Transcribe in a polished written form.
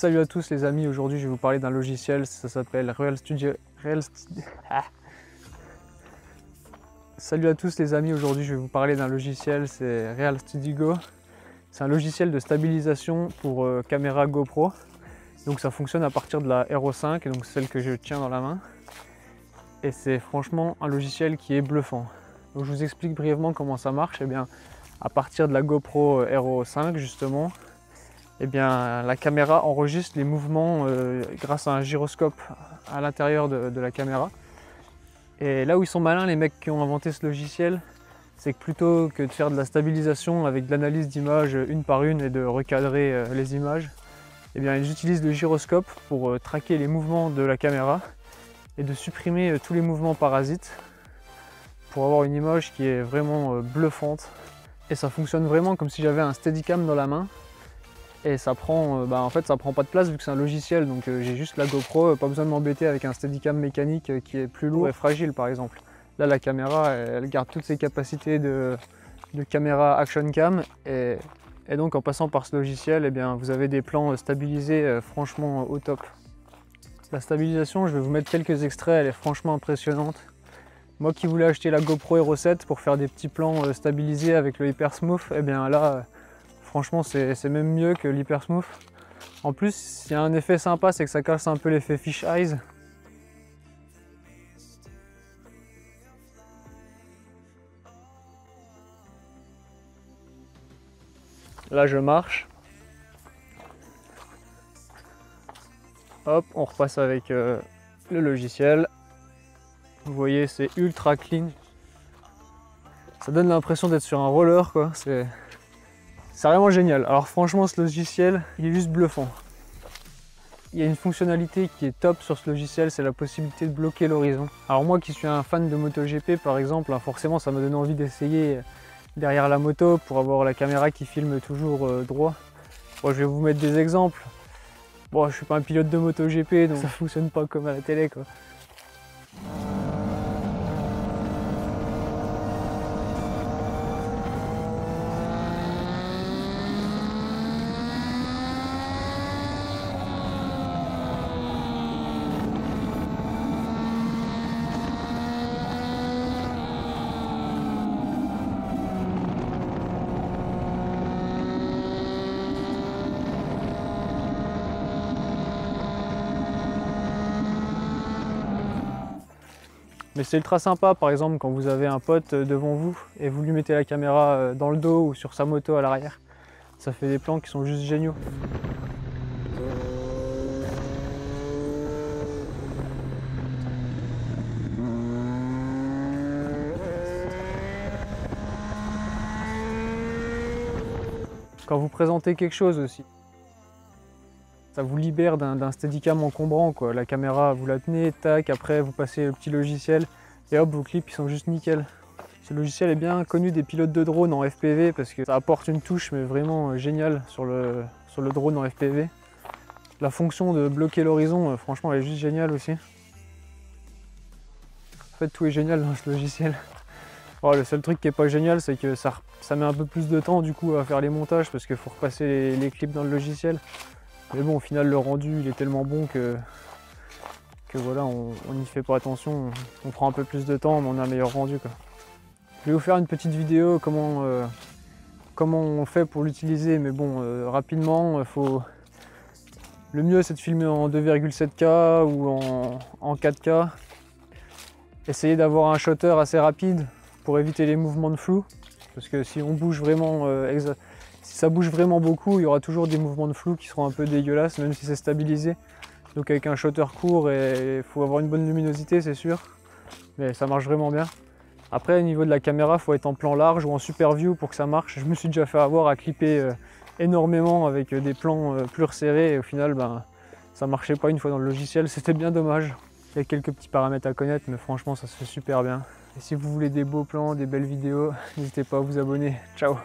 Salut à tous les amis, aujourd'hui je vais vous parler d'un logiciel, ça s'appelle Real Studio. Salut à tous les amis, aujourd'hui je vais vous parler d'un logiciel, c'est Real Studio Go. C'est un logiciel de stabilisation pour caméra GoPro. Donc ça fonctionne à partir de la Hero 5, donc celle que je tiens dans la main. Et c'est franchement un logiciel qui est bluffant. Donc je vous explique brièvement comment ça marche. Eh bien, à partir de la GoPro Hero 5 justement, eh bien, la caméra enregistre les mouvements grâce à un gyroscope à l'intérieur de la caméra. Et là où ils sont malins, les mecs qui ont inventé ce logiciel, c'est que plutôt que de faire de la stabilisation avec de l'analyse d'images une par une et de recadrer les images, eh bien, ils utilisent le gyroscope pour traquer les mouvements de la caméra et de supprimer tous les mouvements parasites pour avoir une image qui est vraiment bluffante. Et ça fonctionne vraiment comme si j'avais un Steadicam dans la main. Et ça prend, en fait, ça prend pas de place vu que c'est un logiciel, donc j'ai juste la GoPro, pas besoin de m'embêter avec un Steadicam mécanique qui est plus lourd et fragile par exemple. Là la caméra, elle garde toutes ses capacités de caméra action cam et donc en passant par ce logiciel, eh bien, vous avez des plans stabilisés franchement au top. La stabilisation, je vais vous mettre quelques extraits, elle est franchement impressionnante. Moi qui voulais acheter la GoPro Hero 7 pour faire des petits plans stabilisés avec le Hyper Smooth, eh bien là, franchement, c'est même mieux que l'Hyper Smooth. En plus, il y a un effet sympa, c'est que ça casse un peu l'effet fish eyes. Là, je marche. Hop, on repasse avec le logiciel. Vous voyez, c'est ultra clean. Ça donne l'impression d'être sur un roller, quoi. C'est vraiment génial. Alors franchement, ce logiciel, il est juste bluffant. Il y a une fonctionnalité qui est top sur ce logiciel, c'est la possibilité de bloquer l'horizon. Alors moi qui suis un fan de MotoGP par exemple, forcément ça m'a donné envie d'essayer derrière la moto pour avoir la caméra qui filme toujours droit. Bon, je vais vous mettre des exemples. Bon, je suis pas un pilote de MotoGP, donc ça fonctionne pas comme à la télé, quoi. Mais c'est ultra sympa, par exemple, quand vous avez un pote devant vous et vous lui mettez la caméra dans le dos ou sur sa moto à l'arrière. Ça fait des plans qui sont juste géniaux. Quand vous présentez quelque chose aussi, ça vous libère d'un Steadicam encombrant, quoi. La caméra, vous la tenez, tac, après vous passez le petit logiciel et hop, vos clips ils sont juste nickel. Ce logiciel est bien connu des pilotes de drone en FPV parce que ça apporte une touche mais vraiment géniale sur le drone en FPV. La fonction de bloquer l'horizon, franchement, elle est juste géniale aussi. En fait, tout est génial dans ce logiciel. Oh, le seul truc qui est pas génial, c'est que ça met un peu plus de temps du coup à faire les montages parce qu'il faut repasser les clips dans le logiciel. Mais bon, au final, le rendu, il est tellement bon que voilà, on n'y fait pas attention. On prend un peu plus de temps, mais on a un meilleur rendu, quoi. Je vais vous faire une petite vidéo comment on fait pour l'utiliser, mais bon, rapidement, le mieux c'est de filmer en 2,7K ou en 4K. Essayez d'avoir un shutter assez rapide pour éviter les mouvements de flou, parce que si on bouge vraiment, si ça bouge vraiment beaucoup, il y aura toujours des mouvements de flou qui seront un peu dégueulasses, même si c'est stabilisé. Donc avec un shutter court, il faut avoir une bonne luminosité, c'est sûr, mais ça marche vraiment bien. Après, au niveau de la caméra, il faut être en plan large ou en super view pour que ça marche. Je me suis déjà fait avoir à clipper énormément avec des plans plus resserrés et au final, ça marchait pas une fois dans le logiciel, c'était bien dommage. Il y a quelques petits paramètres à connaître, mais franchement, ça se fait super bien. Et si vous voulez des beaux plans, des belles vidéos, n'hésitez pas à vous abonner. Ciao!